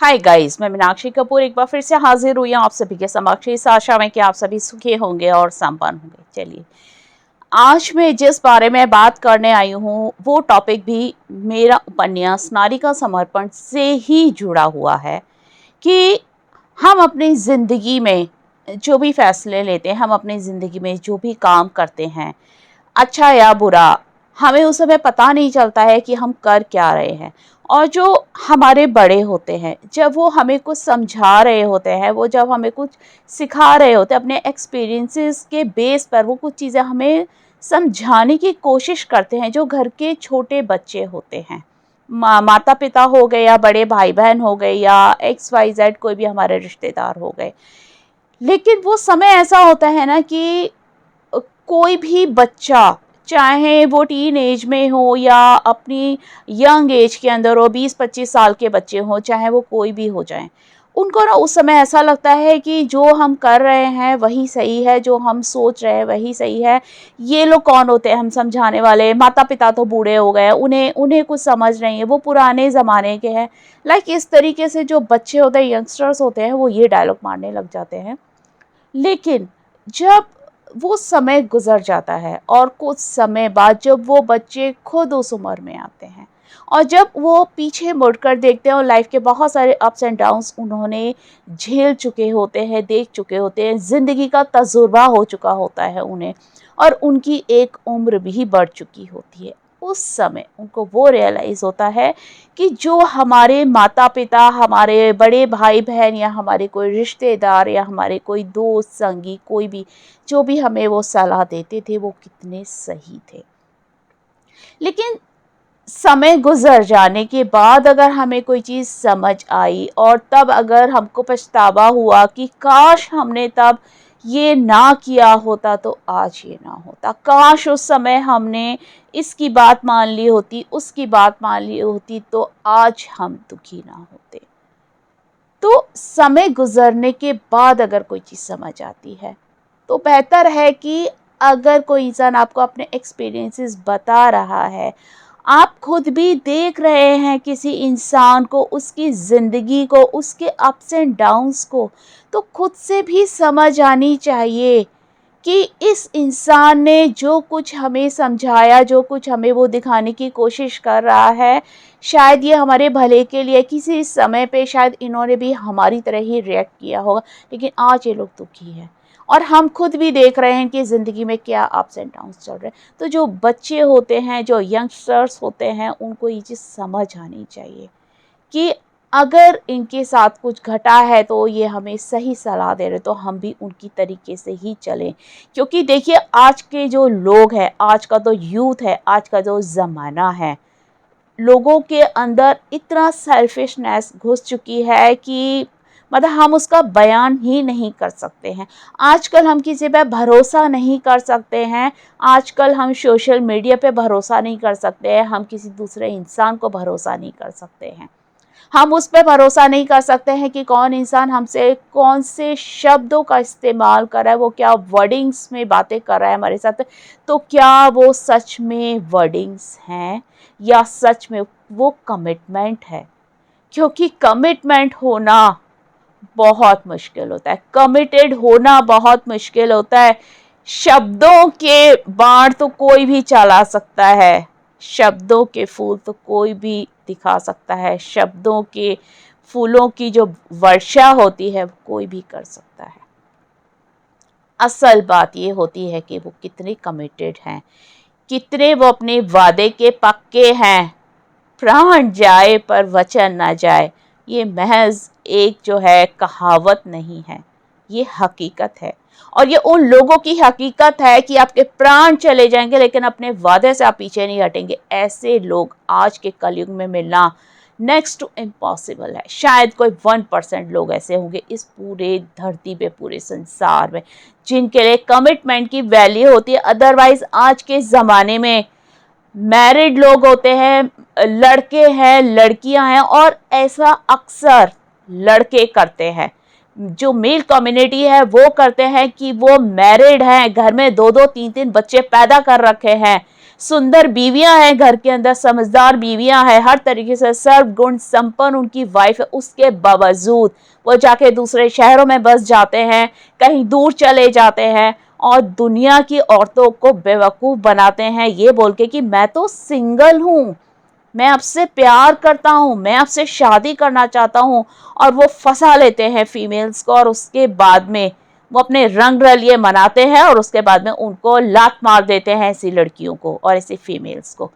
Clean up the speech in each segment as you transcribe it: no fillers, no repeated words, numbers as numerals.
Hi guys, मैं मीनाक्षी कपूर एक बार फिर से हाजिर हुई हूँ आप सभी के समक्ष इस आशा में कि आप सभी सुखी होंगे और संपन्न होंगे। चलिए, आज मैं जिस बारे में बात करने आई हूँ वो टॉपिक भी मेरा उपन्यास नारी का समर्पण से ही जुड़ा हुआ है कि हम अपनी ज़िंदगी में जो भी फैसले लेते हैं, हम अपनी ज़िंदगी में जो भी काम करते हैं, अच्छा या बुरा, हमें उस समय पता नहीं चलता है कि हम कर क्या रहे हैं। और जो हमारे बड़े होते हैं, जब वो हमें कुछ समझा रहे होते हैं, वो जब हमें कुछ सिखा रहे होते हैं, अपने एक्सपीरियंसेस के बेस पर वो कुछ चीज़ें हमें समझाने की कोशिश करते हैं, जो घर के छोटे बच्चे होते हैं, माता पिता हो गए या बड़े भाई बहन हो गए या एक्स वाई जेड कोई भी हमारे रिश्तेदार हो गए। लेकिन वो समय ऐसा होता है ना कि कोई भी बच्चा, चाहे वो टीन एज में हो या अपनी यंग एज के अंदर हो, 20-25 साल के बच्चे हों, चाहे वो कोई भी हो जाएं, उनको ना उस समय ऐसा लगता है कि जो हम कर रहे हैं वही सही है, जो हम सोच रहे हैं वही सही है। ये लोग कौन होते हैं हम समझाने वाले, माता पिता तो बूढ़े हो गए, उन्हें उन्हें कुछ समझ नहीं है, वो पुराने ज़माने के हैं। इस तरीके से जो बच्चे होते हैं, यंगस्टर्स होते हैं, वो ये डायलॉग मारने लग जाते हैं। लेकिन जब वो समय गुजर जाता है और कुछ समय बाद जब वो बच्चे खुद उस उम्र में आते हैं और जब वो पीछे मुड़कर देखते हैं और लाइफ के बहुत सारे अप्स एंड डाउन्स उन्होंने झेल चुके होते हैं, देख चुके होते हैं, ज़िंदगी का तजुर्बा हो चुका होता है उन्हें, और उनकी एक उम्र भी बढ़ चुकी होती है, उस समय उनको वो रियलाइज़ होता है कि जो हमारे माता पिता, हमारे बड़े भाई बहन या हमारे कोई रिश्तेदार या हमारे कोई दोस्त संगी, कोई भी जो भी हमें वो सलाह देते थे, वो कितने सही थे। लेकिन समय गुजर जाने के बाद अगर हमें कोई चीज़ समझ आई और तब अगर हमको पछतावा हुआ कि काश हमने तब ये ना किया होता तो आज ये ना होता, काश उस समय हमने इसकी बात मान ली होती, उसकी बात मान ली होती, तो आज हम दुखी ना होते। तो समय गुजरने के बाद अगर कोई चीज़ समझ आती है तो बेहतर है कि अगर कोई इंसान आपको अपने एक्सपीरियंसेस बता रहा है, आप खुद भी देख रहे हैं किसी इंसान को, उसकी ज़िंदगी को, उसके अप्स एंड डाउन्स को, तो खुद से भी समझ आनी चाहिए कि इस इंसान ने जो कुछ हमें समझाया, जो कुछ हमें वो दिखाने की कोशिश कर रहा है, शायद ये हमारे भले के लिए, किसी समय पे शायद इन्होंने भी हमारी तरह ही रिएक्ट किया होगा, लेकिन आज ये लोग दुखी हैं और हम खुद भी देख रहे हैं कि ज़िंदगी में क्या अप्स एंड डाउन्स चल रहे हैं। तो जो बच्चे होते हैं, जो यंगस्टर्स होते हैं, उनको ये चीज़ समझ आनी चाहिए कि अगर इनके साथ कुछ घटा है तो ये हमें सही सलाह दे रहे, तो हम भी उनकी तरीके से ही चलें। क्योंकि देखिए, आज के जो लोग हैं, आज का जो यूथ है, आज का जो ज़माना है, लोगों के अंदर इतना सेल्फिशनेस घुस चुकी है कि मतलब हम उसका बयान ही नहीं कर सकते हैं। आजकल हम किसी पे भरोसा नहीं कर सकते हैं, आजकल हम सोशल मीडिया पे भरोसा नहीं कर सकते हैं, हम किसी दूसरे इंसान को भरोसा नहीं कर सकते हैं। हम उस पे भरोसा नहीं कर सकते हैं कि कौन इंसान हमसे कौन से शब्दों का इस्तेमाल कर रहा है, वो क्या वर्डिंग्स में बातें कर रहा है हमारे साथ, तो क्या वो सच में वर्डिंग्स हैं या सच में वो कमिटमेंट है। क्योंकि कमिटमेंट होना बहुत मुश्किल होता है, कमिटेड होना बहुत मुश्किल होता है। शब्दों के बाण तो कोई भी चला सकता है, शब्दों के फूल तो कोई भी दिखा सकता है, शब्दों के फूलों की जो वर्षा होती है वो कोई भी कर सकता है। असल बात ये होती है कि वो कितने कमिटेड हैं, कितने वो अपने वादे के पक्के हैं। प्राण जाए पर वचन ना जाए, ये महज एक जो है कहावत नहीं है, ये हकीकत है। और ये उन लोगों की हकीकत है कि आपके प्राण चले जाएंगे लेकिन अपने वादे से आप पीछे नहीं हटेंगे। ऐसे लोग आज के कलयुग में मिलना नेक्स्ट टू इम्पॉसिबल है। शायद कोई 1% लोग ऐसे होंगे इस पूरे धरती पे, पूरे संसार में, जिनके लिए कमिटमेंट की वैल्यू होती है। अदरवाइज आज के ज़माने में मैरिड लोग होते हैं, लड़के हैं, लड़कियां हैं, और ऐसा अक्सर लड़के करते हैं, जो मेल कम्युनिटी है वो करते हैं कि वो मैरिड हैं, घर में 2-2 3-3 बच्चे पैदा कर रखे हैं, सुंदर बीवियां हैं घर के अंदर, समझदार बीवियां हैं, हर तरीके से सर्वगुण संपन्न उनकी वाइफ है, उसके बावजूद वो जाके दूसरे शहरों में बस जाते हैं, कहीं दूर चले जाते हैं और दुनिया की औरतों को बेवकूफ़ बनाते हैं ये बोल के कि मैं तो सिंगल हूँ, मैं आपसे प्यार करता हूँ, मैं आपसे शादी करना चाहता हूँ। और वो फंसा लेते हैं फीमेल्स को और उसके बाद में वो अपने रंग रलिए मनाते हैं और उसके बाद में उनको लात मार देते हैं ऐसी लड़कियों को और ऐसी फीमेल्स को।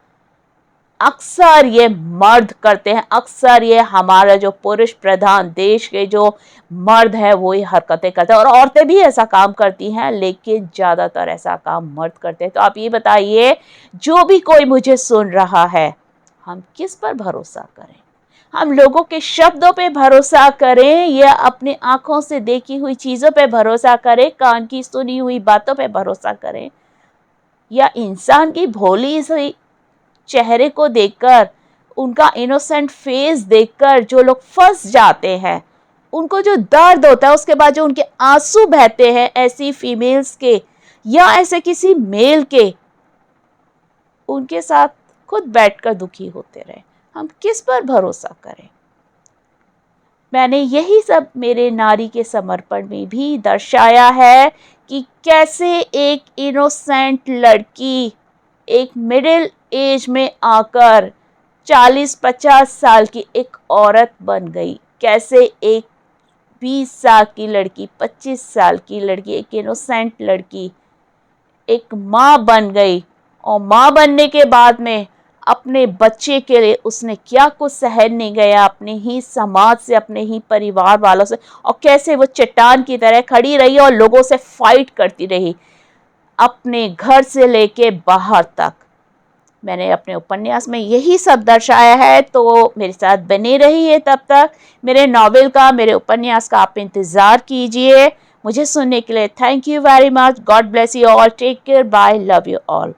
अक्सर ये मर्द करते हैं, अक्सर ये हमारा जो पुरुष प्रधान देश के जो मर्द है वो ये हरकतें करते हैं और औरतें भी ऐसा काम करती हैं, लेकिन ज़्यादातर ऐसा काम मर्द करते हैं। तो आप ये बताइए, जो भी कोई मुझे सुन रहा है, हम किस पर भरोसा करें? हम लोगों के शब्दों पे भरोसा करें या अपनी आंखों से देखी हुई चीज़ों पे भरोसा करें, कान की सुनी हुई बातों पे भरोसा करें, या इंसान की भोली सी चेहरे को देखकर, उनका इनोसेंट फेस देखकर जो लोग फंस जाते हैं, उनको जो दर्द होता है उसके बाद जो उनके आंसू बहते हैं ऐसी फीमेल्स के या ऐसे किसी मेल के, उनके साथ खुद बैठकर दुखी होते रहे, हम किस पर भरोसा करें? मैंने यही सब मेरे नारी के समर्पण में भी दर्शाया है कि कैसे एक इनोसेंट लड़की एक मिडिल एज में आकर 40-50 साल की एक औरत बन गई, कैसे एक 20 साल की लड़की, 25 साल की लड़की, एक इनोसेंट लड़की एक माँ बन गई और माँ बनने के बाद में अपने बच्चे के लिए उसने क्या कुछ सहन नहीं गया अपने ही समाज से, अपने ही परिवार वालों से, और कैसे वो चट्टान की तरह खड़ी रही और लोगों से फाइट करती रही अपने घर से लेके बाहर तक। मैंने अपने उपन्यास में यही सब दर्शाया है, तो मेरे साथ बने रहिए। तब तक मेरे नॉवेल का, मेरे उपन्यास का आप इंतज़ार कीजिए। मुझे सुनने के लिए thank you very much. God bless you all, take care, bye, love you all.